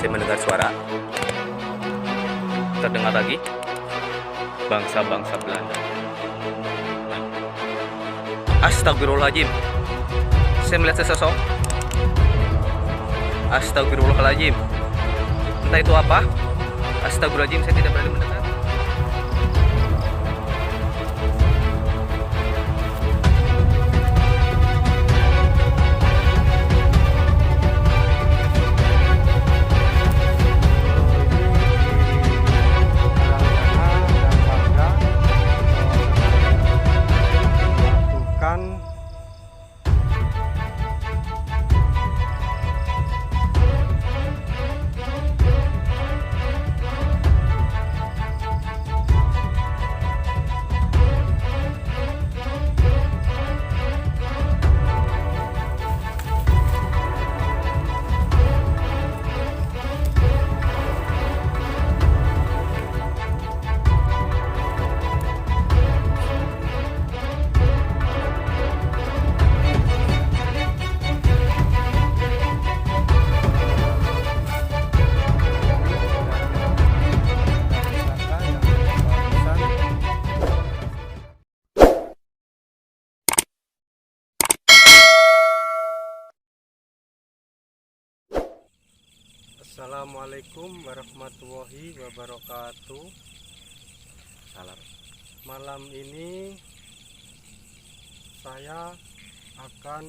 Saya mendengar suara. Terdengar lagi. Bangsa-bangsa Belanda. Astagfirullahaladzim. Saya melihat sesosok. Astagfirullahaladzim. Entah itu apa. Astagfirullahaladzim, saya tidak berani mendekat. Assalamualaikum warahmatullahi wabarakatuh. Salam. Malam ini saya akan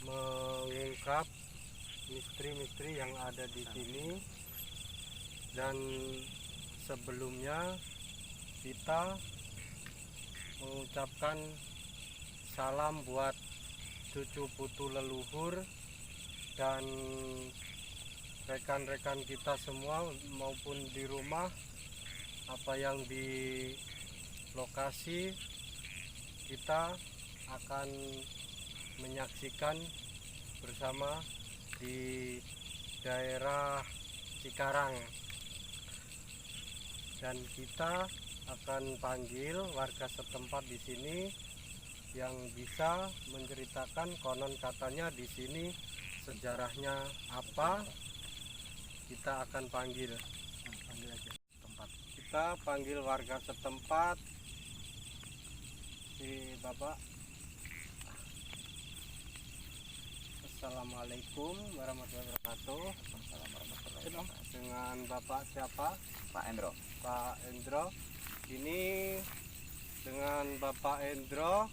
mengungkap misteri-misteri yang ada di sini. Dan sebelumnya kita mengucapkan salam buat cucu putu leluhur dan rekan-rekan kita semua maupun di rumah, apa yang di lokasi. Kita akan menyaksikan bersama di daerah Cikarang, dan kita akan panggil warga setempat di sini yang bisa menceritakan konon katanya di sini sejarahnya apa. Kita akan panggil aja tempat. Kita panggil warga setempat. Si Bapak. Assalamualaikum warahmatullahi wabarakatuh. Dengan Bapak siapa? Pak Endro. Pak Endro. Ini dengan Bapak Endro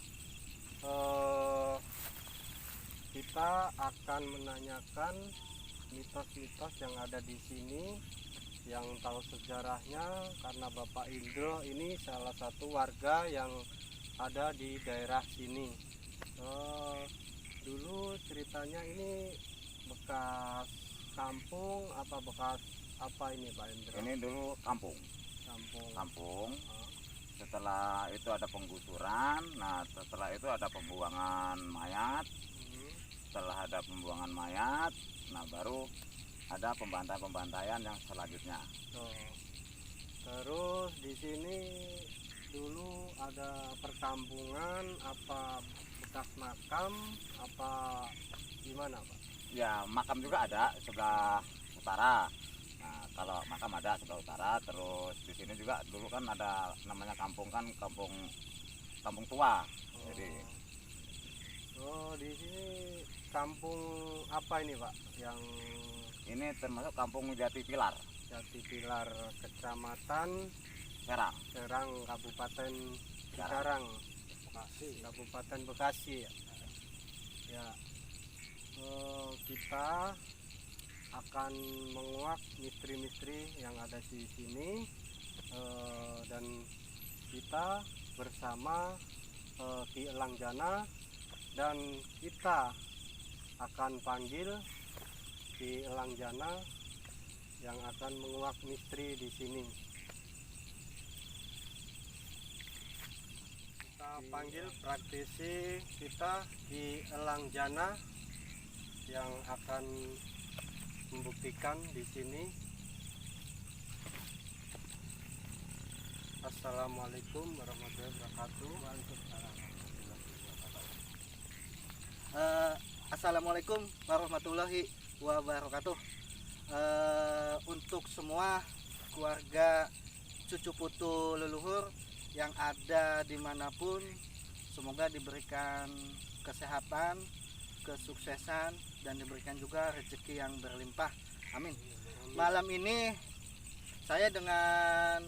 kita akan menanyakan mitos-mitos yang ada di sini, yang tahu sejarahnya, karena Bapak Indro ini salah satu warga yang ada di daerah sini. Dulu ceritanya ini bekas kampung apa bekas apa ini Pak Indro? Ini dulu kampung. Kampung. Setelah itu ada penggusuran. Nah, setelah itu ada pembuangan mayat. Setelah ada pembuangan mayat, nah baru ada pembantaian yang selanjutnya. Terus di sini dulu ada perkampungan, apa bekas makam, apa gimana Pak? Ya, makam juga ada sebelah utara. Nah, kalau makam ada sebelah utara. Terus di sini juga dulu kan ada namanya kampung kampung tua. Jadi di sini kampung apa ini Pak? Yang ini termasuk kampung Jati Pilar, Kecamatan Serang, Kabupaten Cikarang, Kabupaten Bekasi ya. Ya, kita akan menguak misteri-misteri yang ada di sini, dan kita bersama Ki Elang Jana, dan kita akan panggil Ki Elang Jana yang akan menguak misteri di sini. Kita panggil praktisi kita Ki Elang Jana yang akan membuktikan di sini. Assalamualaikum warahmatullahi wabarakatuh. Assalamualaikum warahmatullahi wabarakatuh. untuk semua keluarga cucu putu leluhur yang ada dimanapun, semoga diberikan kesehatan, kesuksesan, dan diberikan juga rezeki yang berlimpah. Amin. Malam ini saya dengan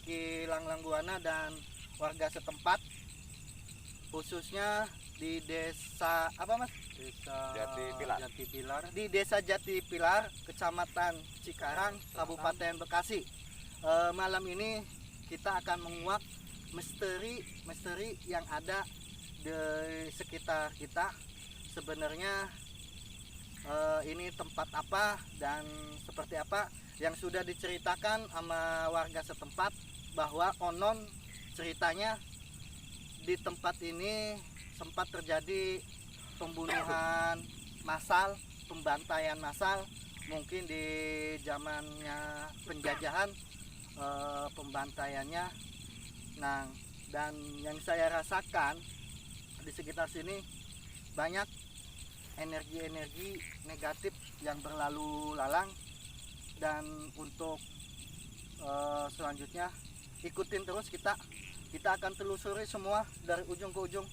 Ki Langlang Buana dan warga setempat, khususnya di desa apa Mas? Desa Jatipilar. Jatipilar. Di Desa Jatipilar, Kecamatan Cikarang, Kabupaten Bekasi. Malam ini kita akan menguak misteri yang ada di sekitar kita. Sebenarnya ini tempat apa dan seperti apa yang sudah diceritakan sama warga setempat, bahwa konon ceritanya di tempat ini sempat terjadi pembunuhan massal, pembantaian massal, mungkin di zamannya penjajahan pembantaiannya. Nah, dan yang saya rasakan di sekitar sini banyak energi-energi negatif yang berlalu lalang, dan untuk selanjutnya ikutin terus, kita akan telusuri semua dari ujung ke ujung.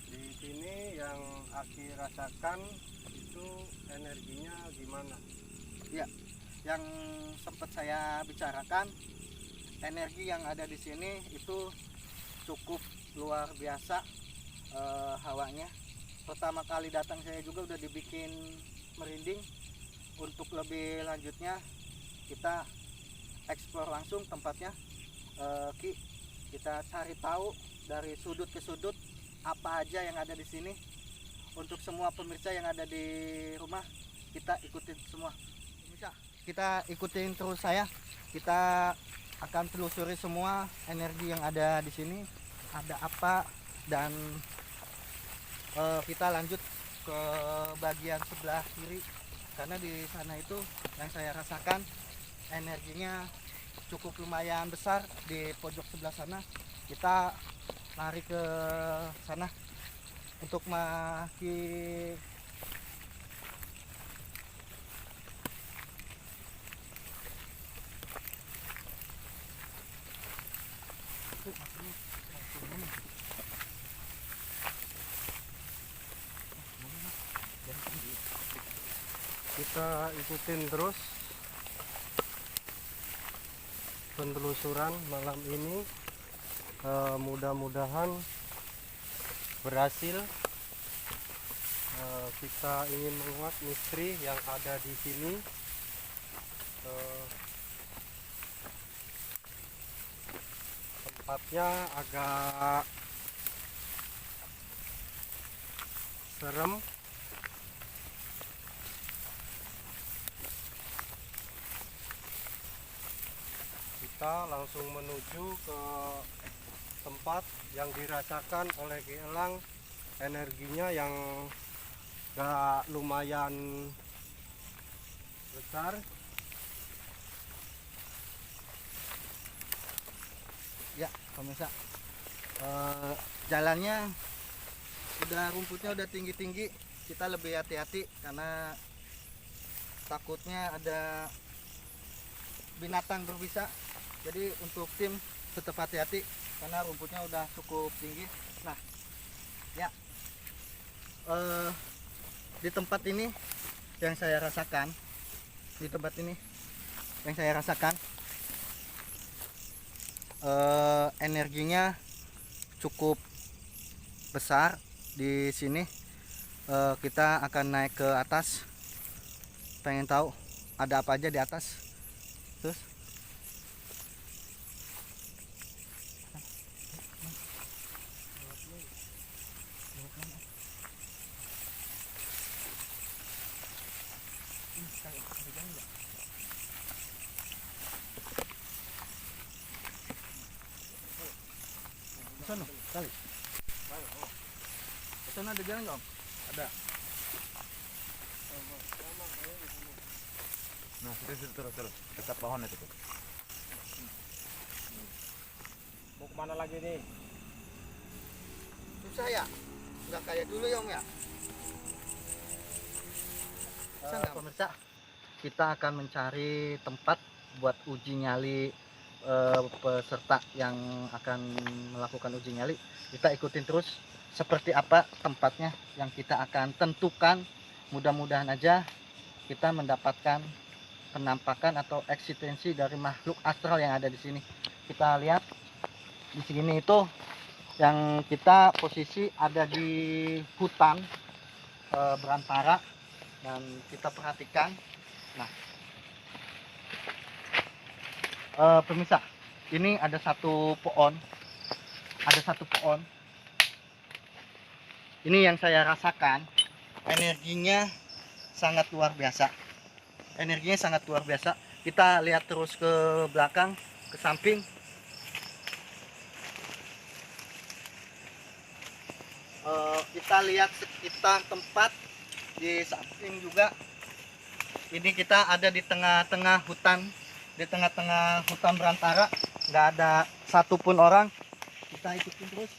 Di sini yang Aki rasakan itu energinya gimana? Ya, yang sempat saya bicarakan, energi yang ada di sini itu cukup luar biasa. Hawanya pertama kali datang saya juga udah dibikin merinding. Untuk lebih lanjutnya kita eksplor langsung tempatnya. Ki, kita cari tahu dari sudut ke sudut apa aja yang ada di sini. Untuk semua pemirsa yang ada di rumah, kita ikutin semua. Pemirsa, kita ikutin terus saya. Kita akan telusuri semua energi yang ada di sini. Ada apa, dan kita lanjut ke bagian sebelah kiri, karena di sana itu yang saya rasakan energinya cukup lumayan besar. Di pojok sebelah sana kita lari ke sana untuk makin Kita ikutin terus penelusuran malam ini. Mudah-mudahan berhasil. Kita ingin menguak misteri yang ada di sini. Tempatnya agak serem. Kita langsung menuju ke tempat yang dirasakan oleh Ki Elang. Energinya yang gak lumayan besar. ya pemirsa, jalannya rumputnya udah tinggi-tinggi. Kita lebih hati-hati karena takutnya ada binatang berbisa. Jadi untuk tim tetap hati-hati karena rumputnya udah cukup tinggi. Nah, ya, di tempat ini yang saya rasakan, energinya cukup besar di sini. Kita akan naik ke atas, pengen tahu ada apa aja di atas. Terus sana kali. Sana ada jalan nggak, Om? Ada. Nah, terus dekat pohon itu tuh. Mau kemana lagi nih? Susah ya? Nggak kayak dulu ya, Om ya? Pemirsa, kita akan mencari tempat buat uji nyali peserta yang akan melakukan uji nyali. Kita ikutin terus seperti apa tempatnya yang kita akan tentukan. Mudah-mudahan aja kita mendapatkan penampakan atau eksistensi dari makhluk astral yang ada di sini. Kita lihat di sini itu yang kita posisi ada di hutan berantara, dan kita perhatikan. Nah, pemirsa, ini ada satu pohon, ini yang saya rasakan energinya sangat luar biasa. Kita lihat terus ke belakang, ke samping. Kita lihat sekitar tempat di samping juga. Ini kita ada di tengah-tengah hutan, berantara, nggak ada satupun orang. Kita ikutin terus.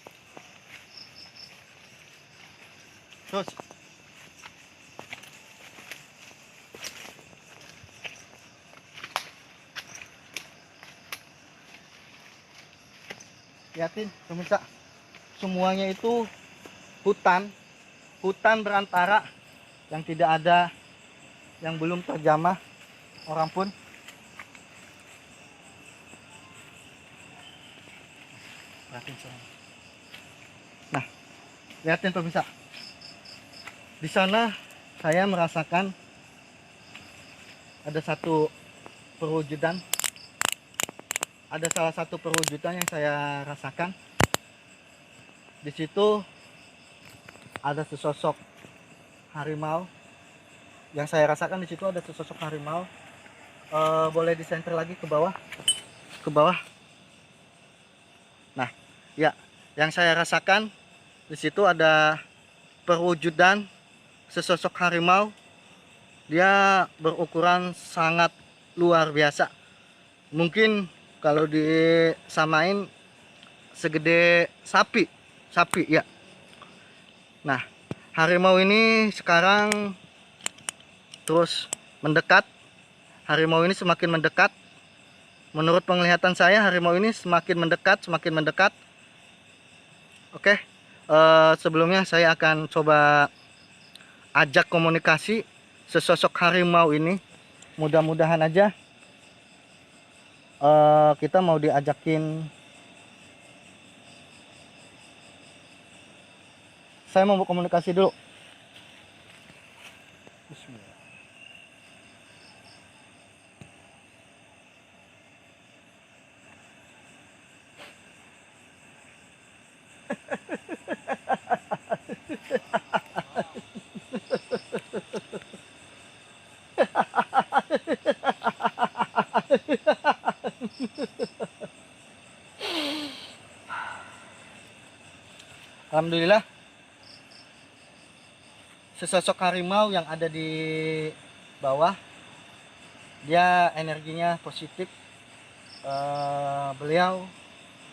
Lihatin pemirsa, semuanya itu hutan berantara yang tidak ada, yang belum terjamah orang pun. Nah, lihatin pemirsa, di sana saya merasakan ada salah satu perwujudan yang saya rasakan. Di situ ada sesosok harimau. Yang saya rasakan di situ ada sesosok harimau. Boleh disenter lagi ke bawah. Nah, ya, yang saya rasakan di situ ada perwujudan sesosok harimau. Dia berukuran sangat luar biasa. Mungkin kalau disamain segede sapi ya. Nah, harimau ini sekarang terus mendekat. Harimau ini semakin mendekat. Menurut penglihatan saya, harimau ini semakin mendekat. Oke, sebelumnya saya akan coba ajak komunikasi sesosok harimau ini. Mudah-mudahan aja kita mau diajakin. Saya mau komunikasi dulu. Bismillah. Alhamdulillah, sesosok harimau yang ada di bawah, dia energinya positif. Beliau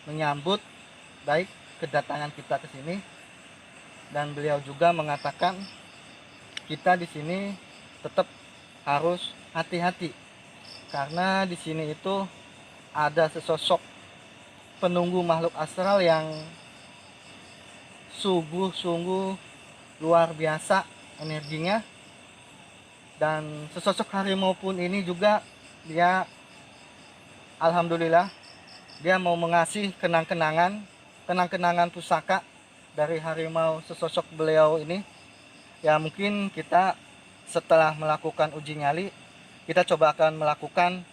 menyambut baik kedatangan kita ke sini, dan beliau juga mengatakan kita di sini tetap harus hati-hati, karena di sini itu ada sesosok penunggu makhluk astral yang sungguh luar biasa energinya. Dan sesosok harimau pun ini juga dia, alhamdulillah, dia mau mengasih kenang-kenangan pusaka dari harimau sesosok beliau ini. Ya, mungkin kita setelah melakukan uji nyali, kita coba akan melakukan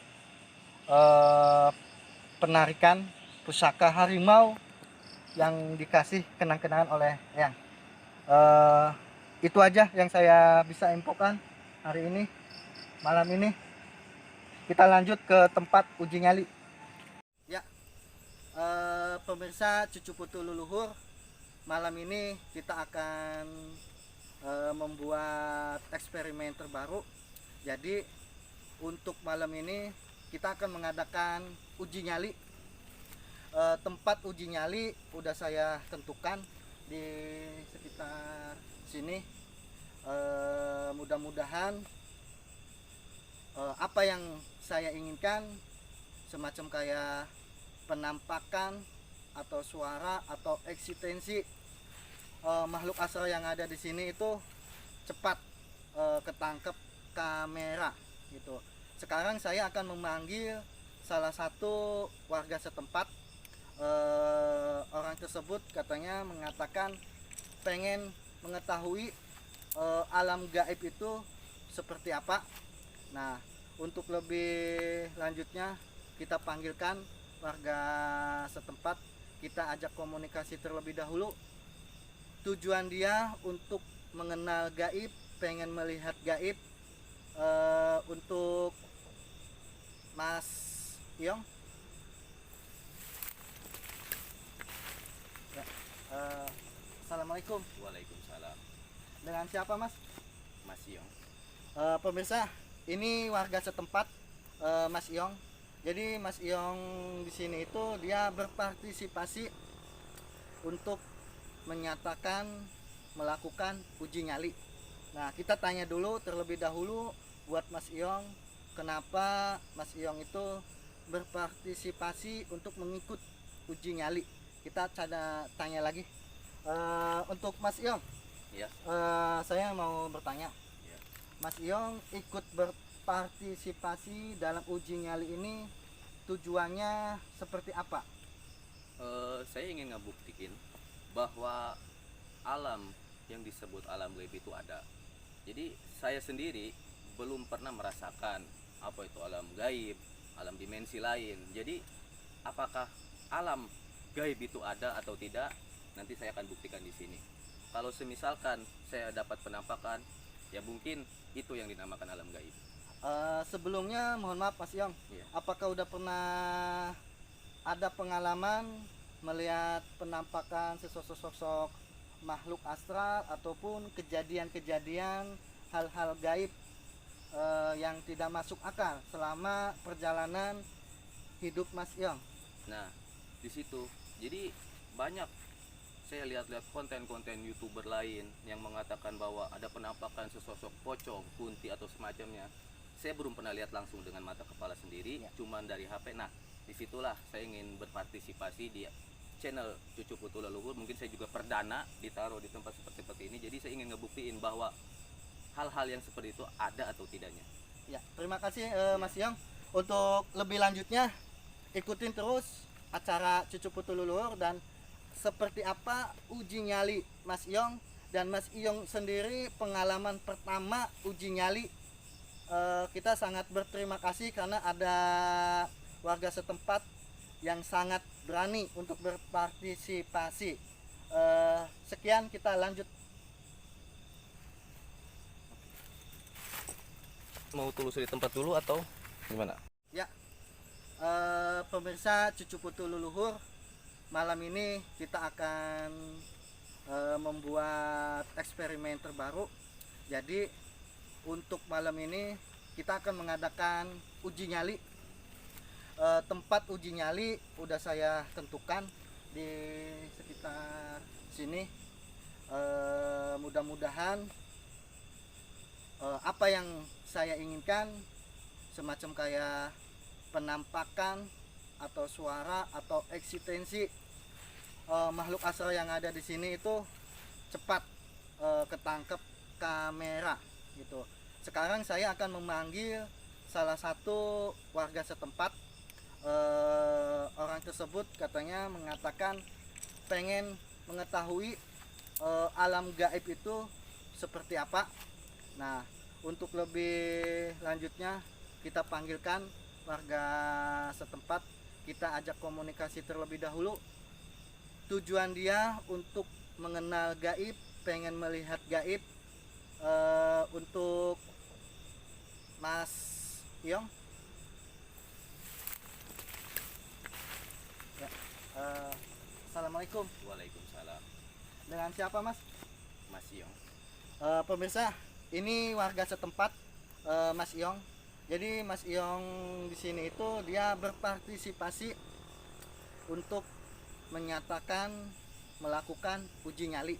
penarikan pusaka harimau yang dikasih kenang-kenangan oleh Eyang. Itu aja yang saya bisa infokan hari ini, malam ini. Kita lanjut ke tempat uji nyali. Ya, pemirsa Cucu Putu Leluhur, malam ini kita akan membuat eksperimen terbaru. Jadi untuk malam ini kita akan mengadakan uji nyali. Tempat uji nyali udah saya tentukan di sekitar sini. Mudah-mudahan apa yang saya inginkan, semacam kayak penampakan atau suara atau eksistensi makhluk astral yang ada di sini itu cepat ketangkep kamera gitu. Sekarang saya akan memanggil salah satu warga setempat. Orang tersebut katanya mengatakan pengen mengetahui alam gaib itu seperti apa. Nah, untuk lebih lanjutnya kita panggilkan warga setempat, kita ajak komunikasi terlebih dahulu. Tujuan dia untuk mengenal gaib, pengen melihat gaib. Untuk Mas Iyong. Ya, Assalamualaikum. Waalaikumsalam. Dengan siapa, Mas? Mas Yong. Pemirsa, ini warga setempat, Mas Iyong. Jadi Mas Iyong di sini itu dia berpartisipasi untuk menyatakan melakukan uji nyali. Nah, kita tanya dulu terlebih dahulu buat Mas Iyong, kenapa Mas Iyong itu berpartisipasi untuk mengikut uji nyali. Kita tanya lagi. Untuk Mas Iyong, Ya. saya mau bertanya. Ya. Mas Iyong ikut berpartisipasi dalam uji nyali ini tujuannya seperti apa? Saya ingin ngebuktikin bahwa alam yang disebut alam gaib itu ada. Jadi saya sendiri belum pernah merasakan apa itu alam gaib, alam dimensi lain. Jadi apakah alam gaib itu ada atau tidak, nanti saya akan buktikan di sini. Kalau semisalkan saya dapat penampakan, ya mungkin itu yang dinamakan alam gaib. Sebelumnya mohon maaf Mas Iyong, Iya. apakah udah pernah ada pengalaman melihat penampakan sesosok makhluk astral ataupun kejadian-kejadian hal-hal gaib yang tidak masuk akal selama perjalanan hidup Mas Iyong? Nah, di situ jadi banyak saya lihat-lihat konten-konten YouTuber lain yang mengatakan bahwa ada penampakan sesosok pocong, kunti atau semacamnya. Saya belum pernah lihat langsung dengan mata kepala sendiri, Ya. cuman dari HP. Nah, disitulah saya ingin berpartisipasi di channel Cucu Putu Leluhur. Mungkin saya juga perdana ditaruh di tempat seperti ini. Jadi saya ingin ngebuktiin bahwa hal-hal yang seperti itu ada atau tidaknya. Ya, terima kasih Mas Iyong. Untuk lebih lanjutnya ikutin terus acara Cucu Putu Leluhur dan seperti apa uji nyali Mas Iyong, dan Mas Iyong sendiri pengalaman pertama uji nyali. Kita sangat berterima kasih karena ada warga setempat yang sangat berani untuk berpartisipasi. Sekian, kita lanjut. Mau telusuri tempat dulu atau gimana? Ya, pemirsa Cucu Putu Leluhur, malam ini kita akan membuat eksperimen terbaru. Jadi untuk malam ini kita akan mengadakan uji nyali. Tempat uji nyali udah saya tentukan di sekitar sini. Mudah-mudahan apa yang saya inginkan, semacam kayak penampakan atau suara atau eksistensi makhluk astral yang ada di sini itu cepat ketangkep kamera gitu. Sekarang saya akan memanggil salah satu warga setempat. Orang tersebut katanya mengatakan pengen mengetahui alam gaib itu seperti apa. Nah, untuk lebih lanjutnya kita panggilkan warga setempat, kita ajak komunikasi terlebih dahulu. Tujuan dia untuk mengenal gaib, pengen melihat gaib. Untuk Mas Iyong. Ya, Assalamualaikum. Waalaikumsalam. Dengan siapa Mas? Mas Yong. Pemirsa, ini warga setempat, Mas Iyong. Jadi Mas Iyong di sini itu dia berpartisipasi untuk menyatakan melakukan uji nyali.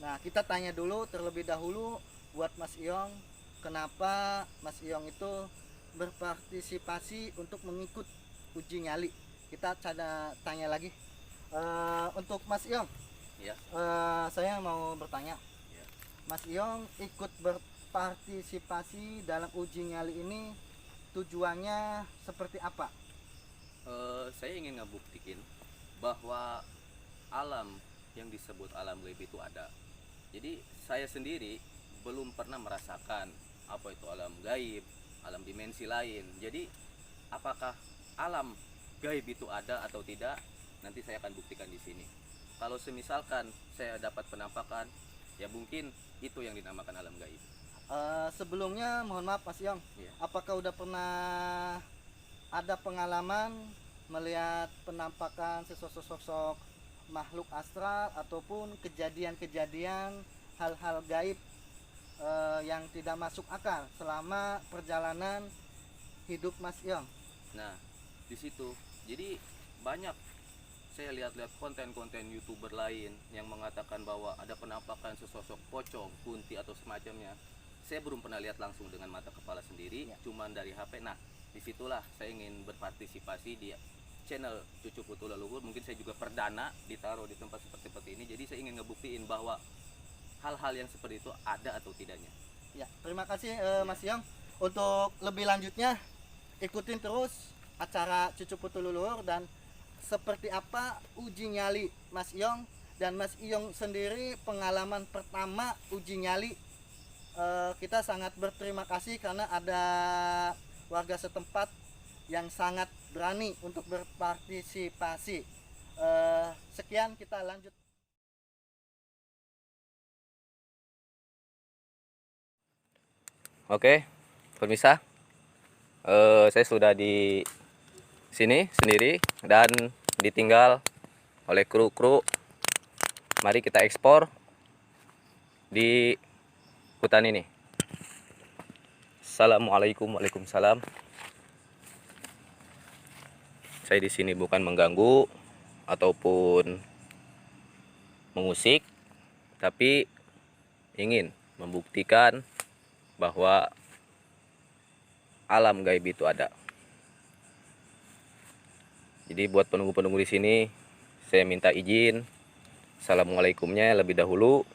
Nah, kita tanya dulu terlebih dahulu buat Mas Iyong, kenapa Mas Iyong itu berpartisipasi untuk mengikut uji nyali. Kita tanya lagi. Untuk Mas Iong, Ya. saya mau bertanya. Ya. Mas Iong ikut berpartisipasi dalam uji nyali ini tujuannya seperti apa? Saya ingin ngebuktikin bahwa alam yang disebut alam gaib itu ada. Jadi saya sendiri belum pernah merasakan apa itu alam gaib, alam dimensi lain. Jadi apakah alam gaib itu ada atau tidak? Nanti saya akan buktikan di sini. Kalau semisalkan saya dapat penampakan, ya mungkin itu yang dinamakan alam gaib. Sebelumnya mohon maaf Mas Iong, Ya. apakah udah pernah ada pengalaman melihat penampakan sesosok makhluk astral ataupun kejadian-kejadian hal-hal gaib yang tidak masuk akal selama perjalanan hidup Mas Iong? Nah, di situ jadi banyak saya lihat-lihat konten-konten YouTuber lain yang mengatakan bahwa ada penampakan sesosok pocong, kunti atau semacamnya. Saya belum pernah lihat langsung dengan mata kepala sendiri, Ya. cuman dari HP. Nah, disitulah saya ingin berpartisipasi di channel Cucu Putu Leluhur. Mungkin saya juga perdana ditaruh di tempat seperti ini. Jadi saya ingin ngebuktiin bahwa hal-hal yang seperti itu ada atau tidaknya. Ya, terima kasih Mas Iong. Untuk lebih lanjutnya ikutin terus acara Cucu Putu Leluhur dan seperti apa uji nyali Mas Iong, dan Mas Iong sendiri pengalaman pertama uji nyali. Kita sangat berterima kasih karena ada warga setempat yang sangat berani untuk berpartisipasi. Sekian, kita lanjut. Oke, pemirsa, saya sudah di sini sendiri dan ditinggal oleh kru-kru. Mari kita ekspor di hutan ini. Assalamualaikum, waalaikumsalam. Saya di sini bukan mengganggu ataupun mengusik, tapi ingin membuktikan bahwa alam gaib itu ada. Jadi buat penunggu-penunggu di sini, saya minta izin assalamualaikumnya lebih dahulu.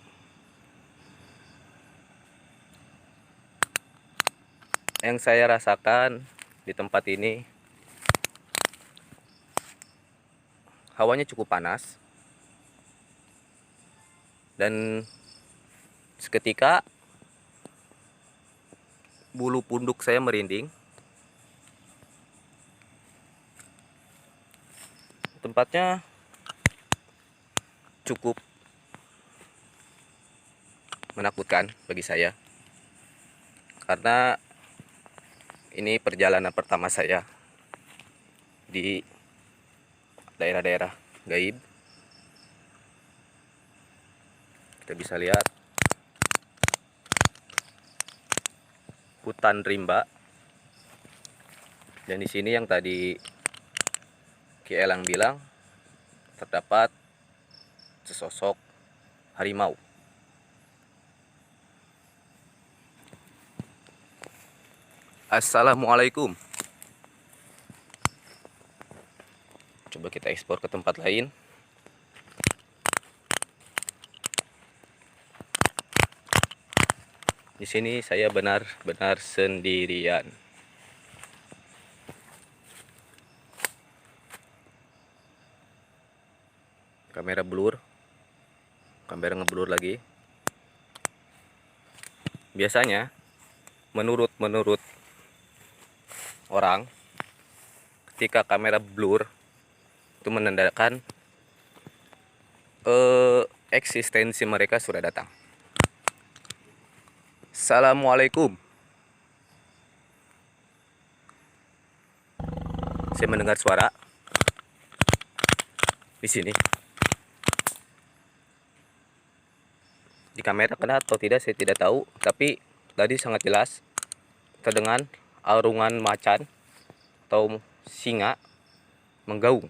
Yang saya rasakan di tempat ini, hawanya cukup panas dan seketika bulu punduk saya merinding. Tempatnya cukup menakutkan bagi saya karena ini perjalanan pertama saya di daerah-daerah gaib. Kita bisa lihat hutan rimba, dan di sini yang tadi Ki Elang bilang terdapat sesosok harimau. Assalamualaikum. Coba kita ekspor ke tempat lain. Di sini saya benar-benar sendirian. Kamera blur. Kamera ngeblur lagi. Biasanya menurut orang, ketika kamera blur itu menandakan eksistensi mereka sudah datang. Assalamualaikum. Saya mendengar suara di sini. Di kamera kena atau tidak saya tidak tahu, tapi tadi sangat jelas terdengar arungan macan atau singa menggaung.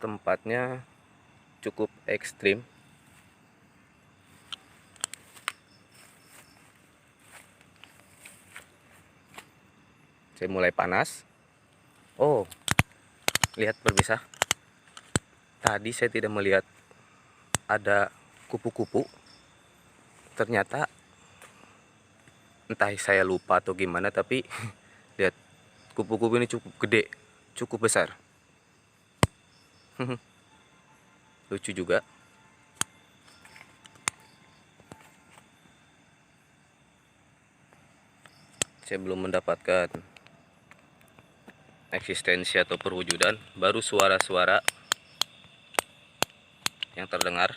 Tempatnya cukup ekstrim. Saya mulai panas. Oh, lihat pemirsa. Tadi saya tidak melihat ada kupu-kupu. Ternyata entah saya lupa atau gimana, tapi lihat, kupu-kupu ini cukup gede, cukup besar. Lucu juga. Saya belum mendapatkan eksistensi atau perwujudan, baru suara-suara yang terdengar.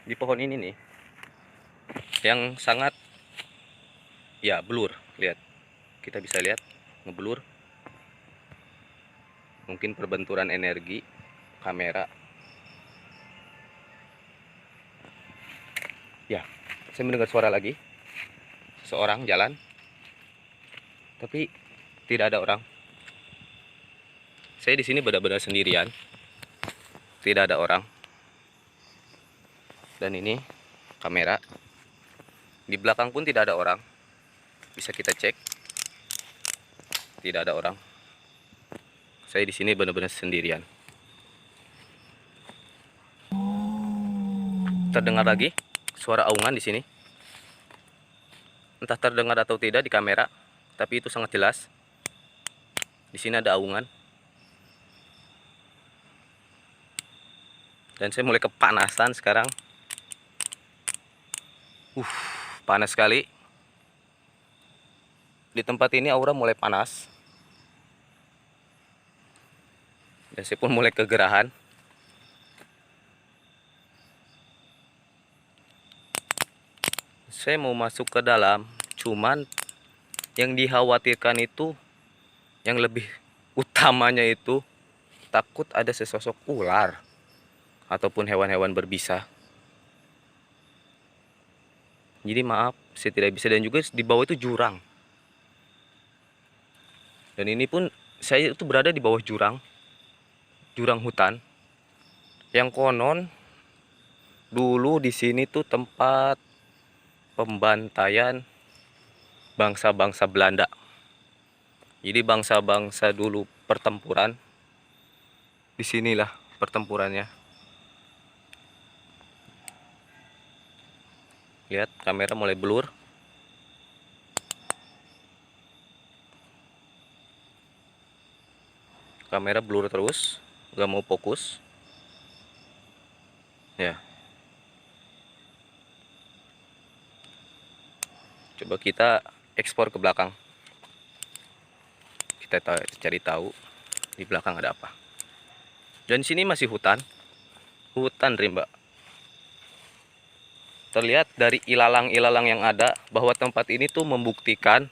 Di pohon ini nih, yang sangat ya blur, lihat, kita bisa lihat ngeblur. Mungkin perbenturan energi kamera. Ya, saya mendengar suara lagi. Seseorang jalan, tapi tidak ada orang. Saya di sini benar-benar sendirian, tidak ada orang. Dan ini kamera. Di belakang pun tidak ada orang. Bisa kita cek. Tidak ada orang. Saya di sini benar-benar sendirian. Terdengar lagi suara aungan di sini. Entah terdengar atau tidak di kamera, tapi itu sangat jelas. Di sini ada aungan. Dan saya mulai kepanasan sekarang. Panas sekali. Di tempat ini aura mulai panas. Dan saya pun mulai kegerahan. Saya mau masuk ke dalam, cuman yang dikhawatirkan itu, yang lebih utamanya itu, takut ada sesosok ular ataupun hewan-hewan berbisa. Jadi maaf, saya tidak bisa. Dan juga di bawah itu jurang. Dan ini pun saya itu berada di bawah jurang hutan. Yang konon dulu di sini tuh tempat pembantaian bangsa-bangsa Belanda. Jadi bangsa-bangsa dulu pertempuran. Disinilah pertempurannya. Lihat, kamera mulai blur. Kamera blur terus, gak mau fokus. Ya. Coba kita ekspor ke belakang. Kita cari tahu di belakang ada apa. Dan sini masih hutan rimba. Terlihat dari ilalang-ilalang yang ada bahwa tempat ini tuh membuktikan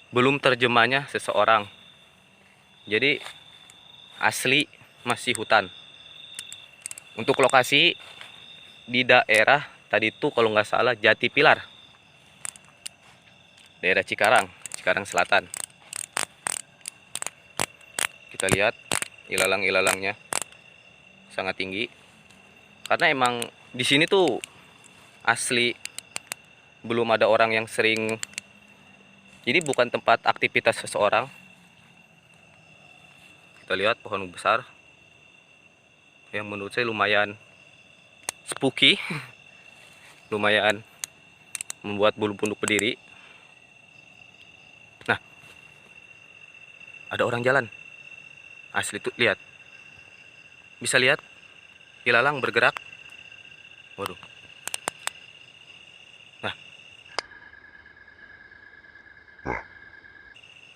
belum terjemahnya seseorang. Jadi asli masih hutan. Untuk lokasi di daerah tadi tuh kalau nggak salah Jati Pilar, daerah Cikarang Selatan. Kita lihat ilalang-ilalangnya sangat tinggi. Karena emang di sini tuh asli belum ada orang yang sering. Jadi bukan tempat aktivitas seseorang. Kita lihat pohon besar yang menurut saya lumayan spooky. Lumayan membuat bulu kuduk berdiri. Nah, ada orang jalan. Asli tuh, lihat. Bisa lihat ilalang bergerak. Waduh. Nah.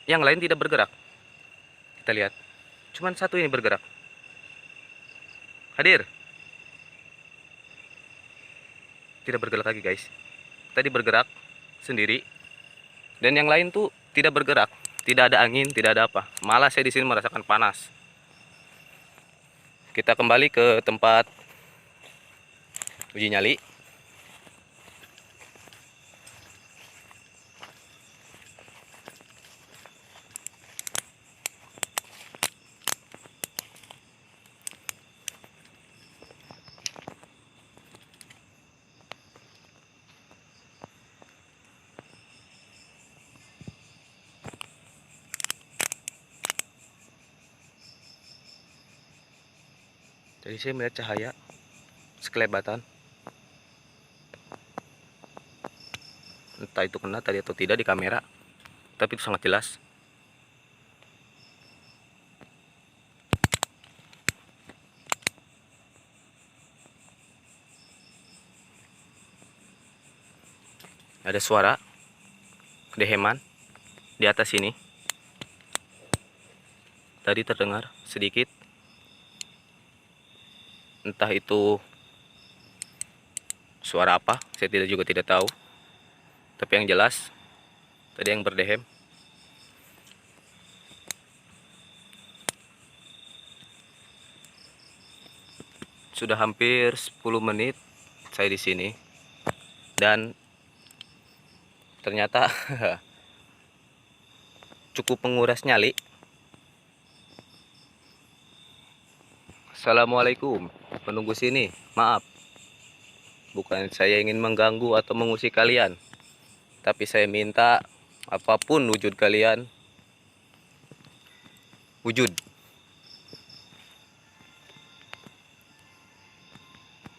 Yang lain tidak bergerak. Kita lihat. Cuman satu ini bergerak. Hadir. Tidak bergerak lagi, guys. Tadi bergerak sendiri. Dan yang lain tuh tidak bergerak. Tidak ada angin, tidak ada apa. Malah saya di sini merasakan panas. Kita kembali ke tempat uji nyali. Jadi saya melihat cahaya sekelebatan. Entah itu kena tadi atau tidak di kamera, tapi itu sangat jelas. Ada suara kedeheman di atas sini. Tadi terdengar sedikit. Entah itu suara apa, saya juga tidak tahu. Tapi yang jelas tadi yang berdehem. Sudah hampir 10 menit saya di sini dan ternyata cukup menguras nyali. Assalamualaikum, penunggu sini, maaf. Bukan saya ingin mengganggu atau mengusik kalian, tapi saya minta apapun wujud kalian, wujud.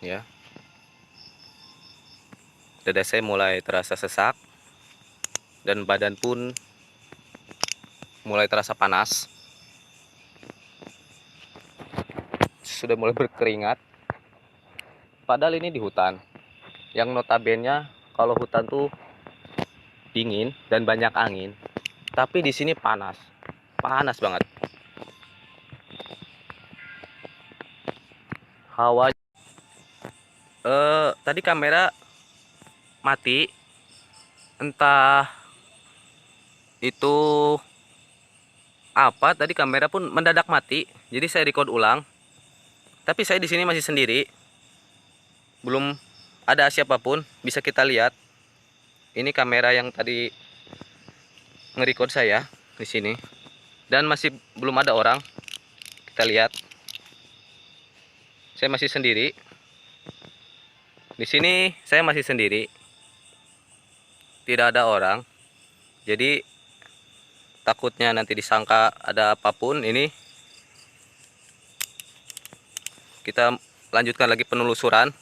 Ya. Dada saya mulai terasa sesak dan badan pun mulai terasa panas. Sudah mulai berkeringat. Padahal ini di hutan. Yang notabene kalau hutan tuh dingin dan banyak angin. Tapi di sini panas. Panas banget. Hawa tadi kamera mati. Entah itu apa, tadi kamera pun mendadak mati. Jadi saya record ulang. Tapi saya di sini masih sendiri. Belum ada siapapun, bisa kita lihat. Ini kamera yang tadi nge-record saya di sini. Dan masih belum ada orang. Kita lihat. Saya masih sendiri. Di sini saya masih sendiri. Tidak ada orang. Jadi takutnya nanti disangka ada apapun. Ini kita lanjutkan lagi penelusuran.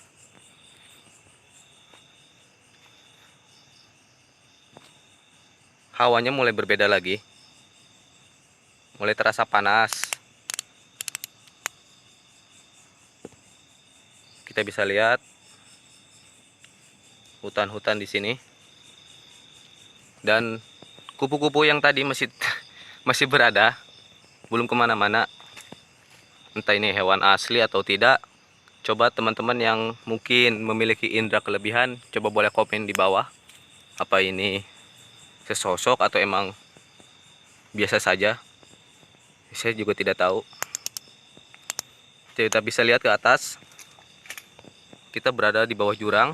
Hawanya mulai berbeda lagi. Mulai terasa panas. Kita bisa lihat hutan-hutan di sini. Dan kupu-kupu yang tadi masih berada, belum kemana-mana. Entah ini hewan asli atau tidak. Coba teman-teman yang mungkin memiliki indera kelebihan, coba boleh komen di bawah. Apa ini sesosok atau emang biasa saja? Saya juga tidak tahu. Kita bisa lihat ke atas. Kita berada di bawah jurang.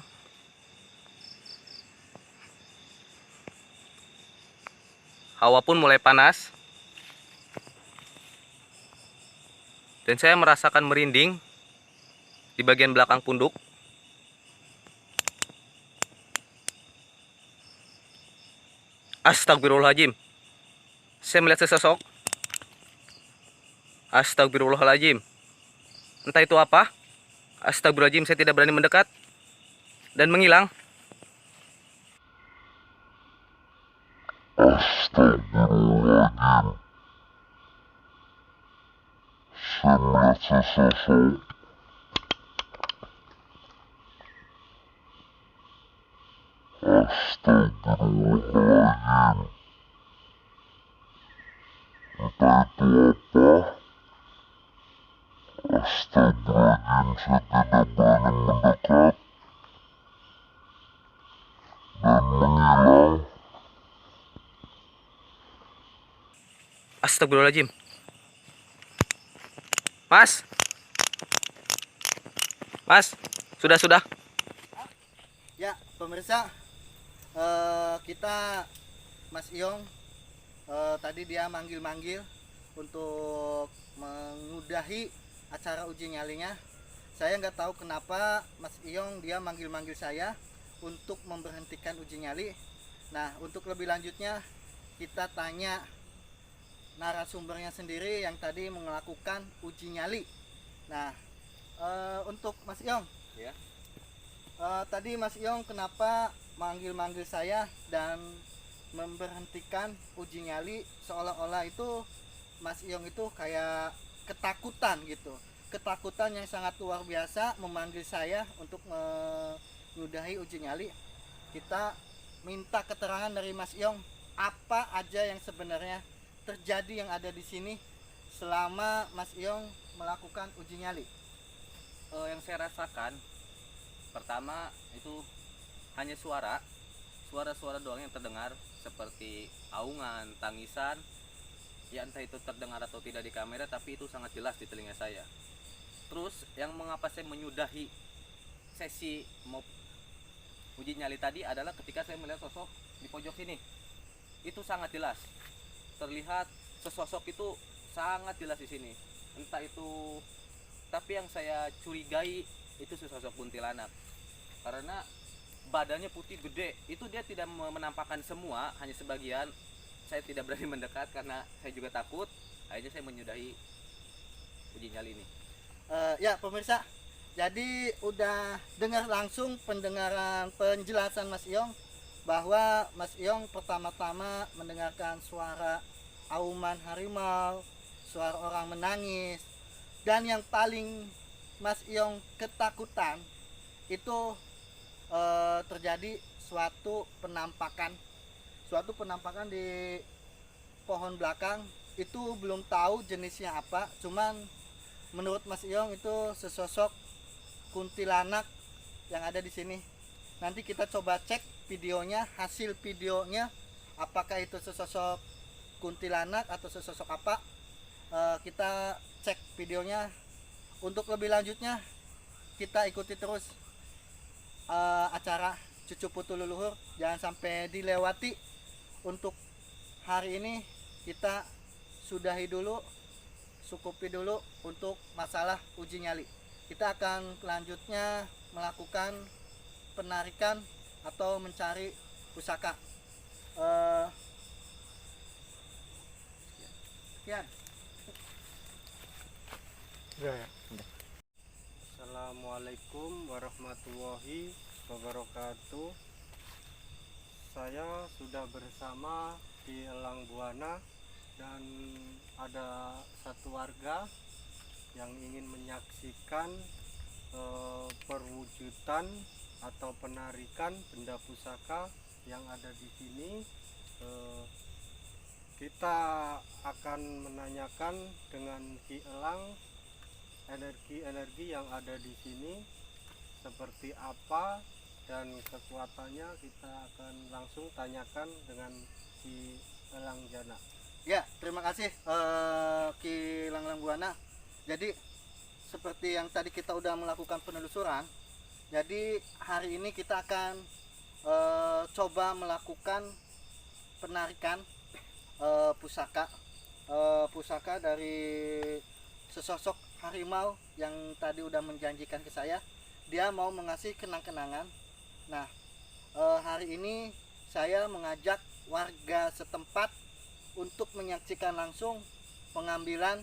Hawa pun mulai panas. Dan saya merasakan merinding di bagian belakang punduk. Astagfirullahaladzim. Saya melihat sesosok. Astagfirullahaladzim. Entah itu apa. Astagfirullahaladzim, saya tidak berani mendekat. Dan menghilang. Astagfirullahaladzim. Saya melihat sesosok. Astagfirullahaladzim. Entah itu apa. Astagfirullahaladzim, saya tidak berani mendekat. Dan menghilang. Astagfirullahaladzim. Mas. Mas, sudah. Ya, pemirsa, kita Mas Iyong tadi dia manggil-manggil untuk mengudahi acara uji nyalinya. Saya nggak tahu kenapa Mas Iyong dia manggil-manggil saya untuk memberhentikan uji nyali. Nah, untuk lebih lanjutnya kita tanya narasumbernya sendiri yang tadi melakukan uji nyali. Nah, Untuk Mas Iong, Ya. tadi Mas Iong kenapa manggil-manggil saya dan memberhentikan uji nyali, seolah-olah itu Mas Iong itu kayak ketakutan gitu, ketakutan yang sangat luar biasa memanggil saya untuk menyudahi uji nyali. Kita minta keterangan dari Mas Iong, apa aja yang sebenarnya terjadi yang ada di sini selama Mas Iong melakukan uji nyali. Yang saya rasakan pertama itu hanya suara-suara doang yang terdengar, seperti aungan, tangisan. Ya entah itu terdengar atau tidak di kamera, tapi itu sangat jelas di telinga saya. Terus yang mengapa saya menyudahi sesi mau uji nyali tadi adalah ketika saya melihat sosok di pojok sini. Itu sangat jelas terlihat, sesosok itu sangat jelas di sini. Entah itu, tapi yang saya curigai itu sesosok kuntilanak, karena badannya putih gede. Itu dia tidak menampakkan semua, hanya sebagian. Saya tidak berani mendekat karena saya juga takut. Akhirnya saya menyudahi uji nyali ini. Ya pemirsa, jadi udah dengar langsung penjelasan Mas Iong, bahwa Mas Iong pertama-tama mendengarkan suara auman harimau, suara orang menangis, dan yang paling Mas Iong ketakutan itu terjadi suatu penampakan di pohon belakang. Itu belum tahu jenisnya apa, cuman menurut Mas Iong itu sesosok kuntilanak yang ada di sini. Nanti kita coba cek videonya, hasil videonya, apakah itu sesosok kuntilanak atau sesosok apa. Kita cek videonya. Untuk lebih lanjutnya kita ikuti terus acara Cucu Putu Leluhur, jangan sampai dilewati. Untuk hari ini kita sudahi dulu, cukupi dulu untuk masalah uji nyali. Kita akan selanjutnya melakukan penarikan atau mencari pusaka. Sekian. Assalamualaikum warahmatullahi wabarakatuh. Saya sudah bersama di Elang Buana dan ada satu warga yang ingin menyaksikan perwujudan atau penarikan benda pusaka yang ada di sini. Kita akan menanyakan dengan Ki Elang energi-energi yang ada di sini seperti apa dan kekuatannya. Kita akan langsung tanyakan dengan Ki Elang Jana. Ya, terima kasih Ki Langlang Buana. Jadi seperti yang tadi kita udah melakukan penelusuran, jadi hari ini kita akan coba melakukan penarikan pusaka dari sesosok harimau yang tadi udah menjanjikan ke saya. Dia mau mengasih kenang-kenangan. Nah, hari ini saya mengajak warga setempat untuk menyaksikan langsung pengambilan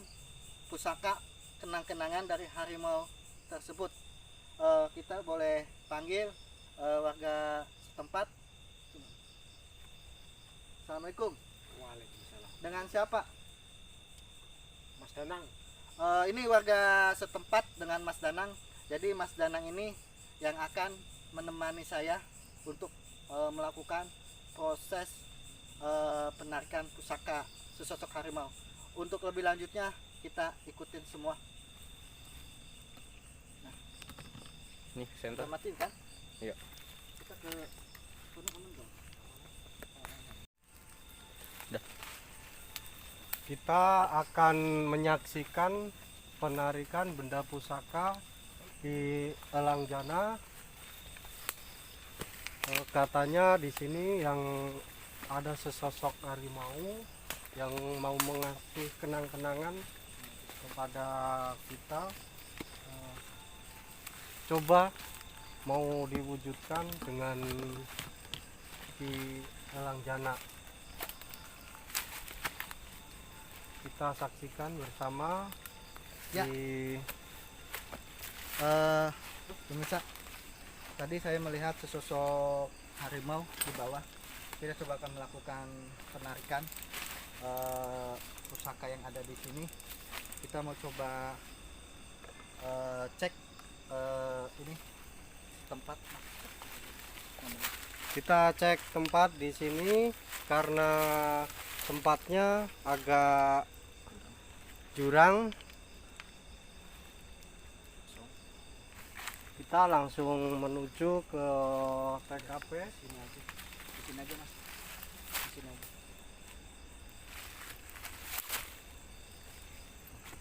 pusaka kenang-kenangan dari harimau tersebut. Kita boleh panggil warga setempat. Assalamualaikum. Waalaikumsalam. Dengan siapa? Mas Danang. Ini warga setempat dengan Mas Danang. Jadi Mas Danang ini yang akan menemani saya untuk melakukan proses penarikan pusaka sesosok harimau. Untuk lebih lanjutnya kita ikutin semua. Nih, senter. Matiin kan? Iya. Kita ke sana aman dong. Kita akan menyaksikan penarikan benda pusaka di Elang Jana. Katanya di sini yang ada sesosok harimau yang mau mengasih kenang-kenangan kepada kita. Coba mau diwujudkan dengan di Elang Jana. Kita saksikan bersama Ya. di Pemirsa, tadi saya melihat sesosok harimau di bawah. Kita coba akan melakukan penarikan pusaka yang ada di sini. Kita mau coba cek ini tempat. Kita cek tempat di sini karena tempatnya agak jurang. Kita langsung menuju ke TKP. Sini aja. Di sini aja, Mas. Di sini aja.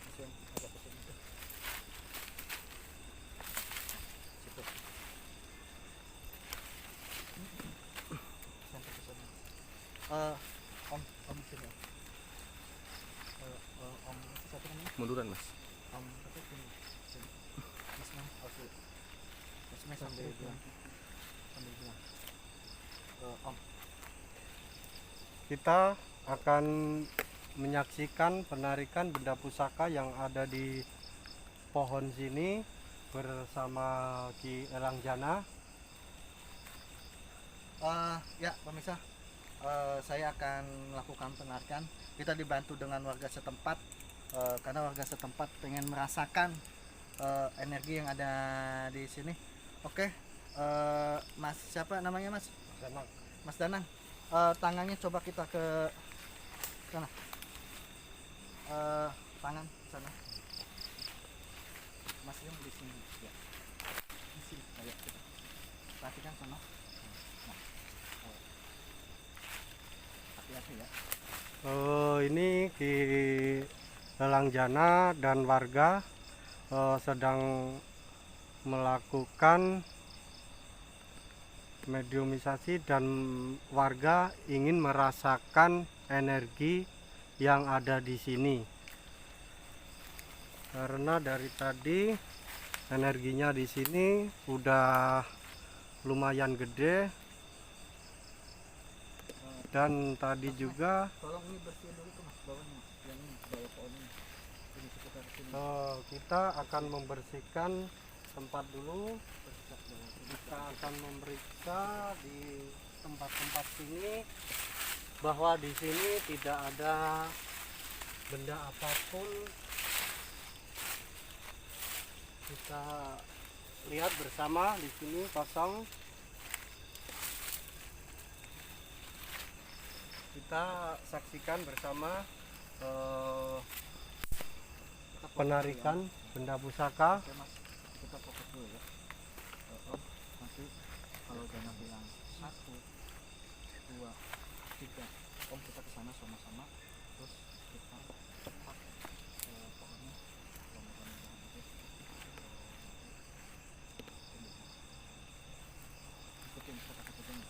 Mas yang agak ke sini. Situ. Sampai ke sana. Om sini. Om satu namanya? Munduran mas. Om apa sini? Sini. Mas Mas, Mas sambil bilang. Sambil bilang. Om. Kita akan menyaksikan penarikan benda pusaka yang ada di pohon sini bersama Ki Elang Jana. Ya pemirsa, saya akan melakukan penarikan. Kita dibantu dengan warga setempat karena warga setempat pengen merasakan energi yang ada di sini. Oke, Mas siapa namanya Mas? Danang. Mas Danang. Tangannya coba kita ke sana. Tangan sana. Mas yang di sini. Ya. Di sini. Ayo kita. Perhatikan sana. Hati-hati ya. Ini Ki Elang Jana dan warga sedang melakukan mediumisasi dan warga ingin merasakan energi yang ada di sini. Karena dari tadi energinya di sini udah lumayan gede dan tadi juga Tolong ini bersih dulu tuh Mas bawahnya Mas. Yang ini bawah pohon ini. Ini sekitar sini. kita akan membersihkan tempat dulu. Bersih bawah sini. Kita akan memeriksa di tempat-tempat sini bahwa di sini tidak ada benda apapun. Kita lihat bersama di sini kosong. Kita saksikan bersama penarikan benda pusaka. Oke Mas, kita fokus dulu ya. Om, nanti kalau Dana bilang 1, 2, 3, Om kita ke sana sama-sama. Terus kita cepat pohonnya. Pohon-pohon itu. Ikutin kata-kata Dana.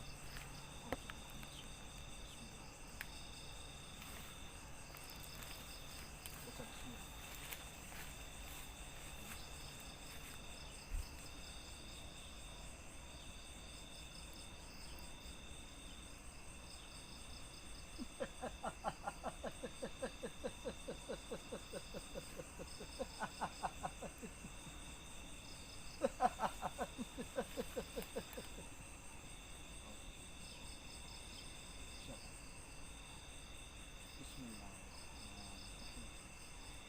Baca bismillah. Bismillah.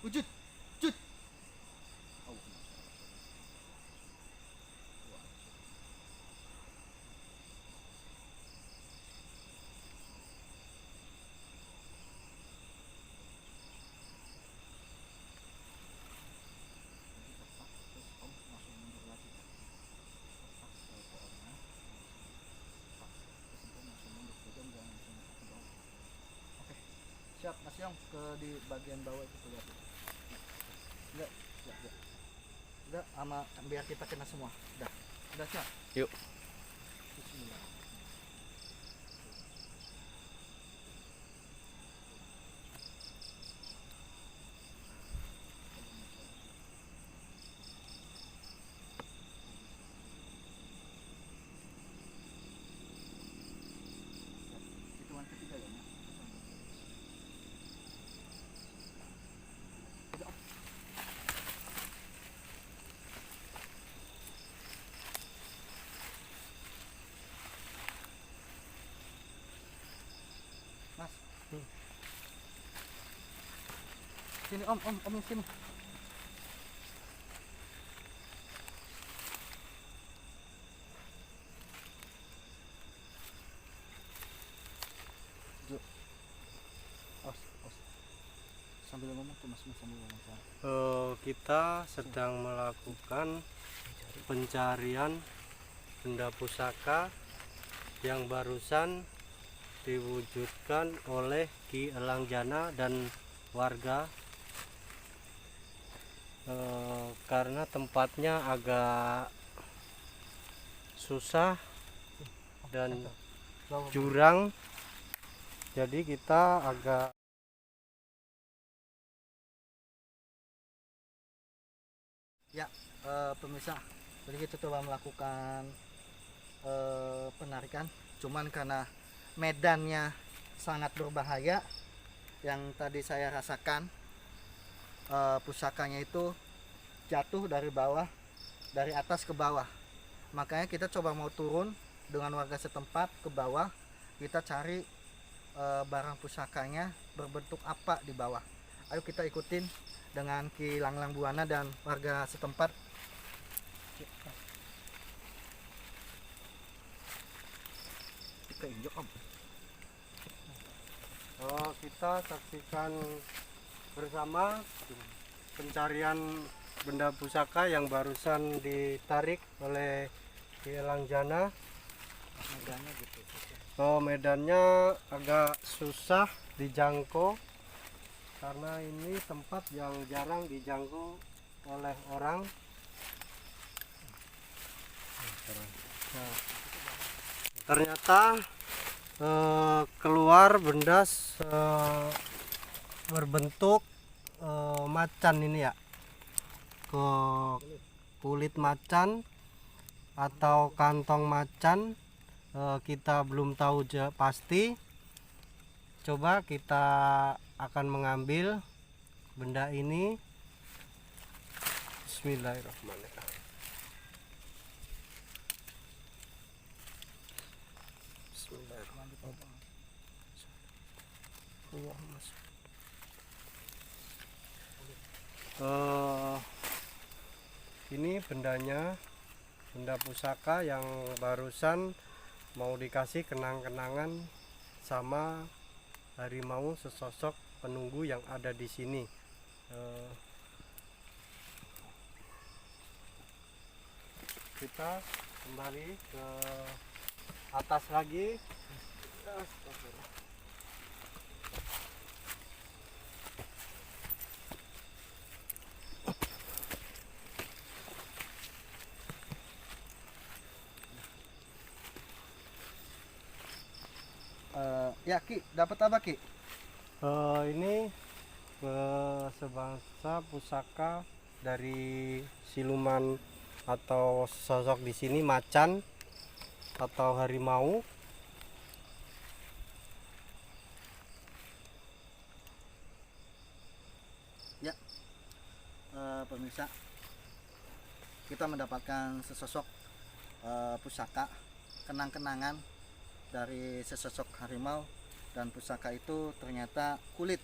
Wujud, wujud. Allahumma sholli ala sayyidina. Terus Om langsung mundur lagi. Pas ke pohonnya. Pas. Terus Om langsung mundur. Jadi Om jangan langsung ke bawah. Oke. Siap Mas Yong ke di bagian bawah itu lihat. Enggak, enggak. Udah sama biar kita kena semua. Udah siap. Yuk. Bismillah. Hitungan ketiga ya. Nya. Udah, Om. Mas. Sini om sini. Sambil ngomong tuh mas sambil ngomong. Kita sedang melakukan pencarian benda pusaka yang barusan diwujudkan oleh Ki Elangjana dan warga, karena tempatnya agak susah dan jurang, jadi kita agak Pemirsa, jadi kita coba melakukan penarikan, cuman karena medannya sangat berbahaya, yang tadi saya rasakan pusakanya itu jatuh dari bawah, dari atas ke bawah. Makanya kita coba mau turun dengan warga setempat ke bawah, kita cari barang pusakanya berbentuk apa di bawah. Ayo kita ikutin dengan Ki Langlang Buana dan warga setempat. Kita saksikan bersama pencarian benda pusaka yang barusan ditarik oleh Ki Elangjana. Medannya agak susah dijangkau karena ini tempat yang jarang dijangkau oleh orang. Nah, ternyata keluar benda berbentuk macan ini ya, ke kulit macan atau kantong macan, kita belum tahu pasti. Coba kita akan mengambil benda ini. Bismillahirrahmanirrahim. Ini bendanya, benda pusaka yang barusan mau dikasih kenang-kenangan sama harimau sesosok penunggu yang ada di sini. Kita kembali ke atas lagi. Ya Ki, dapat apa Ki? Ini sebangsa pusaka dari siluman atau sosok di sini, macan atau harimau. Ya, pemirsa, kita mendapatkan sesosok pusaka kenang-kenangan dari sesosok harimau, dan pusaka itu ternyata kulit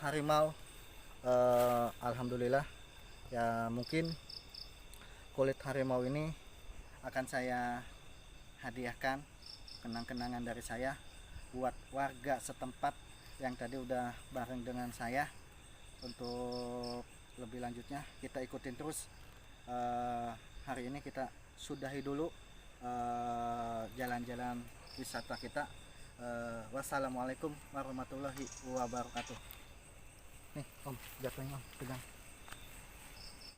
harimau. Alhamdulillah ya, mungkin kulit harimau ini akan saya hadiahkan, kenang-kenangan dari saya buat warga setempat yang tadi udah bareng dengan saya. Untuk lebih lanjutnya kita ikutin terus. Hari ini kita sudahi dulu jalan-jalan wisata kita. Wassalamualaikum warahmatullahi wabarakatuh. Nih om, jatuhnya om, pegang.